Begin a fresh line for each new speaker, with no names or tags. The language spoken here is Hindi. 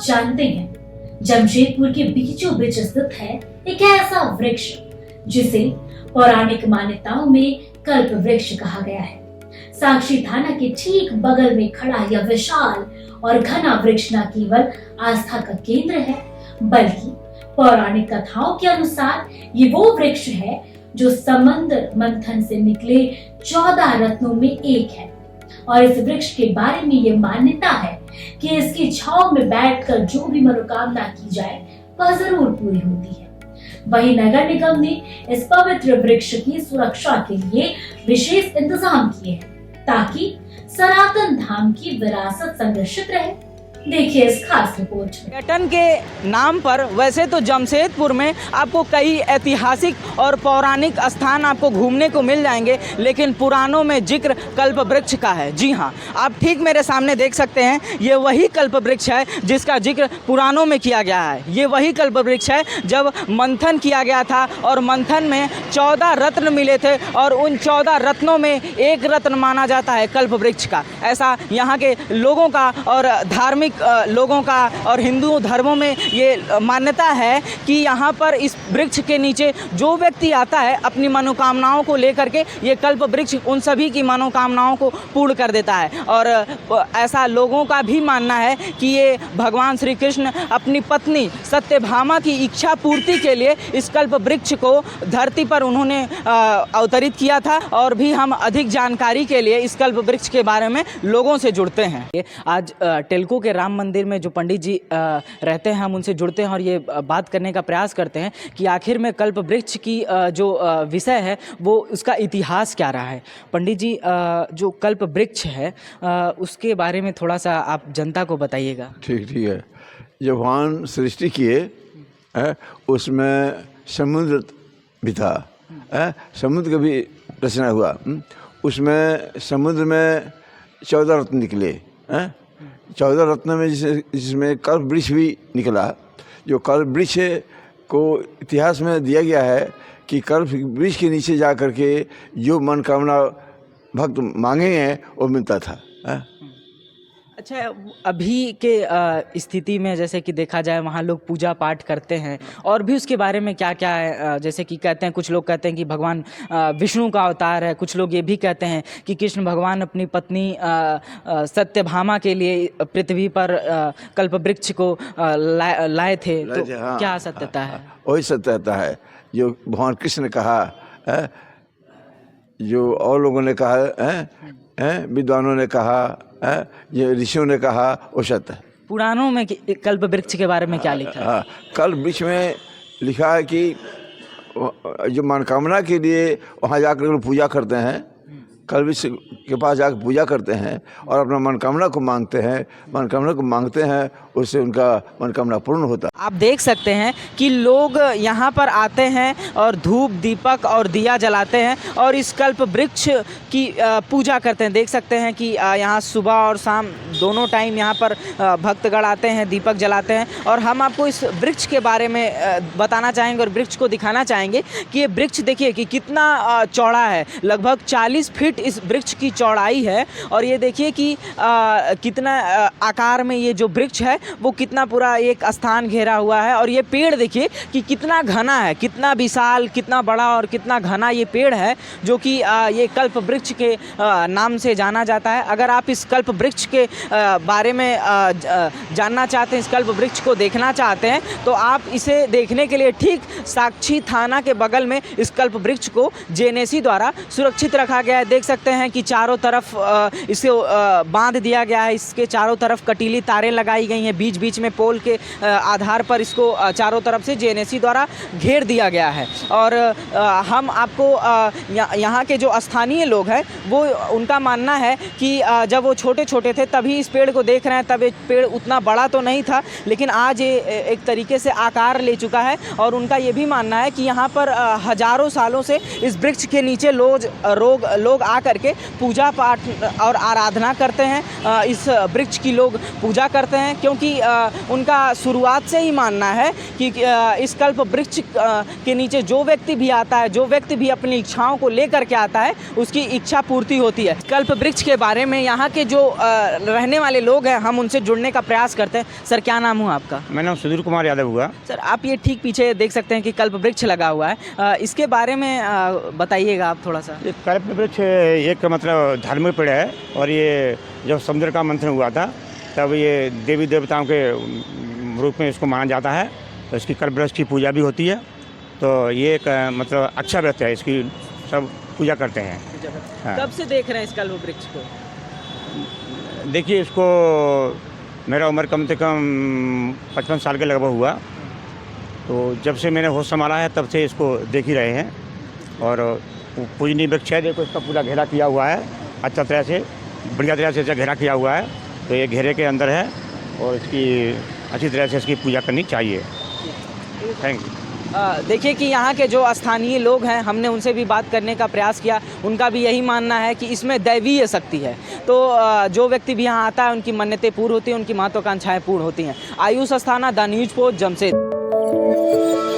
जानते हैं, जमशेदपुर के बीचों बीच स्थित है एक ऐसा वृक्ष जिसे पौराणिक मान्यताओं में कल्प वृक्ष कहा गया है। साक्षी थाना के ठीक बगल में खड़ा यह विशाल और घना वृक्ष न केवल आस्था का केंद्र है, बल्कि पौराणिक कथाओं के अनुसार ये वो वृक्ष है जो समुद्र मंथन से निकले 14 रत्नों में एक है। और इस वृक्ष के बारे में ये मान्यता है कि इसकी छांव में बैठकर जो भी मनोकामना की जाए वह जरूर पूरी होती है। वहीं नगर निगम ने इस पवित्र वृक्ष की सुरक्षा के लिए विशेष इंतजाम किए हैं ताकि सनातन धाम की विरासत संरक्षित रहे। देखिए इस खास रिपोर्ट में।
पर्यटन के नाम पर वैसे तो जमशेदपुर में आपको कई ऐतिहासिक और पौराणिक स्थान आपको घूमने को मिल जाएंगे, लेकिन पुराणों में जिक्र कल्प वृक्ष का है। जी हाँ, आप ठीक मेरे सामने देख सकते हैं, ये वही कल्प वृक्ष है जिसका जिक्र पुराणों में किया गया है। ये वही कल्प वृक्ष है जब मंथन किया गया था और मंथन में 14 रत्न मिले थे और उन 14 रत्नों में एक रत्न माना जाता है कल्प वृक्ष का। ऐसा यहाँ के लोगों का और धार्मिक लोगों का और हिंदू धर्मों में ये मान्यता है कि यहाँ पर इस वृक्ष के नीचे जो व्यक्ति आता है अपनी मनोकामनाओं को लेकर के, ये कल्प वृक्ष उन सभी की मनोकामनाओं को पूर्ण कर देता है। और ऐसा लोगों का भी मानना है कि ये भगवान श्री कृष्ण अपनी पत्नी सत्यभामा की इच्छा पूर्ति के लिए इस कल्प वृक्ष को धरती पर उन्होंने अवतरित किया था। और भी हम अधिक जानकारी के लिए इस कल्प वृक्ष के बारे में लोगों से जुड़ते हैं। आज टेल्को के राम मंदिर में जो पंडित जी रहते हैं, हम उनसे जुड़ते हैं और ये बात करने का प्रयास करते हैं कि आखिर में कल्प वृक्ष की जो विषय है वो उसका इतिहास क्या रहा है। पंडित जी, जो कल्प वृक्ष है उसके बारे में थोड़ा सा आप जनता को बताइएगा।
ठीक है। जब भगवान सृष्टि किए उसमें समुद्र भी था, समुद्र का भी रचना हुआ। उसमें समुद्र में 14 रत्न निकले। 14 रत्न में जिसमें कल्प वृक्ष भी निकला। जो कल्प वृक्ष को इतिहास में दिया गया है कि कल्प वृक्ष के नीचे जा कर के जो मनोकामना भक्त मांगेंगे वो मिलता था।
अच्छा, अभी के स्थिति में जैसे कि देखा जाए वहाँ लोग पूजा पाठ करते हैं और भी उसके बारे में क्या क्या है, जैसे कि कहते हैं, कुछ लोग कहते हैं कि भगवान विष्णु का अवतार है, कुछ लोग ये भी कहते हैं कि कृष्ण भगवान अपनी पत्नी सत्यभामा के लिए पृथ्वी पर कल्प वृक्ष को लाए थे। तो
हाँ,
क्या सत्यता है?
वही सत्यता है जो भगवान कृष्ण ने कहा, जो और लोगों ने कहा, विद्वानों ने कहा, ये ऋषियों ने कहा, वो सत्य है।
पुराणों में कल्प वृक्ष के बारे में क्या लिखा है?
हाँ, कल्प वृक्ष में लिखा है कि जो मनोकामना के लिए वहाँ जाकर पूजा करते हैं, कल्प वृक्ष के पास जाकर पूजा करते हैं और अपना मनोकामना को मांगते हैं, उससे उनका मनोकामना पूर्ण होता है।
आप देख सकते हैं कि लोग यहाँ पर आते हैं और धूप दीपक और दिया जलाते हैं और इस कल्प वृक्ष की पूजा करते हैं। देख सकते हैं कि यहाँ सुबह और शाम दोनों टाइम यहाँ पर भक्तगण आते हैं, दीपक जलाते हैं। और हम आपको इस वृक्ष के बारे में बताना चाहेंगे और वृक्ष को दिखाना चाहेंगे कि ये वृक्ष देखिए कि कितना चौड़ा है। लगभग 40 फीट इस वृक्ष की चौड़ाई है। और ये देखिए कि कितना आकार में ये जो वृक्ष है वो कितना पूरा एक स्थान घेरा हुआ है। और ये पेड़ देखिए कि कितना घना है, कितना विशाल, कितना बड़ा और कितना घना ये पेड़ है, जो कि ये कल्प वृक्ष के नाम से जाना जाता है। अगर आप इस कल्प वृक्ष के बारे में जानना चाहते हैं, इस कल्प वृक्ष को देखना चाहते हैं, तो आप इसे देखने के लिए ठीक साक्षी थाना के बगल में इस कल्प वृक्ष को जेएनएसी द्वारा सुरक्षित रखा गया है। देख सकते हैं कि चारों तरफ इसे बांध दिया गया है। इसके चारों तरफ कटीली तारें लगाई गई हैं, बीच बीच में पोल के आधार पर इसको चारों तरफ से जेएनएसी द्वारा घेर दिया गया है। और हम आपको यहाँ के जो स्थानीय लोग हैं वो उनका मानना है कि जब वो छोटे छोटे थे तभी इस पेड़ को देख रहे हैं, तब ये पेड़ उतना बड़ा तो नहीं था, लेकिन आज ये एक तरीके से आकार ले चुका है। और उनका ये भी मानना है कि यहाँ पर हजारों सालों से इस वृक्ष के नीचे लोग आ करके पूजा पाठ और आराधना करते हैं। इस वृक्ष की लोग पूजा करते हैं क्योंकि उनका शुरुआत से ही मानना है कि इस कल्प वृक्ष के नीचे जो व्यक्ति भी आता है, जो व्यक्ति भी अपनी इच्छाओं को लेकर के आता है, उसकी इच्छा पूर्ति होती है। कल्प वृक्ष के बारे में यहाँ के जो रहने वाले लोग हैं, हम उनसे जुड़ने का प्रयास करते हैं। सर, क्या नाम हुआ आपका?
मेरा नाम सुधीर कुमार यादव हुआ।
सर, आप ये ठीक पीछे देख सकते हैं कि कल्प वृक्ष लगा हुआ है, इसके बारे में बताइएगा आप थोड़ा सा।
ये कल्प वृक्ष एक मतलब धार्मिक पेड़ है और ये जब समुद्र का मंथन हुआ था तब ये देवी देवताओं के रूप में इसको माना जाता है। तो इसकी कल्प वृक्ष की पूजा भी होती है। तो ये एक मतलब अच्छा वृक्ष है, इसकी सब पूजा करते हैं। हाँ।
कब से देख रहे हैं इस कल्प वृक्ष को?
देखिए, इसको मेरा उम्र कम से कम 55 साल के लगभग हुआ। तो जब से मैंने होश संभाला है तब से इसको देख ही रहे हैं। और पूजनीय वृक्ष है, देखो इसका पूरा घेरा किया हुआ है, अच्छा तरह से, बढ़िया तरह से घेरा किया हुआ है। तो ये घेरे के अंदर है और इसकी अच्छी तरह से इसकी पूजा करनी चाहिए। Thank you.
देखिए कि यहाँ के जो स्थानीय लोग हैं, हमने उनसे भी बात करने का प्रयास किया। उनका भी यही मानना है कि इसमें दैवीय शक्ति है। तो जो व्यक्ति भी यहाँ आता है, उनकी मन्नतें पूर्ण होती हैं, उनकी महत्वाकांक्षाएँ पूर्ण होती हैं। Ayush Asthana, the news post, Jamshedpur.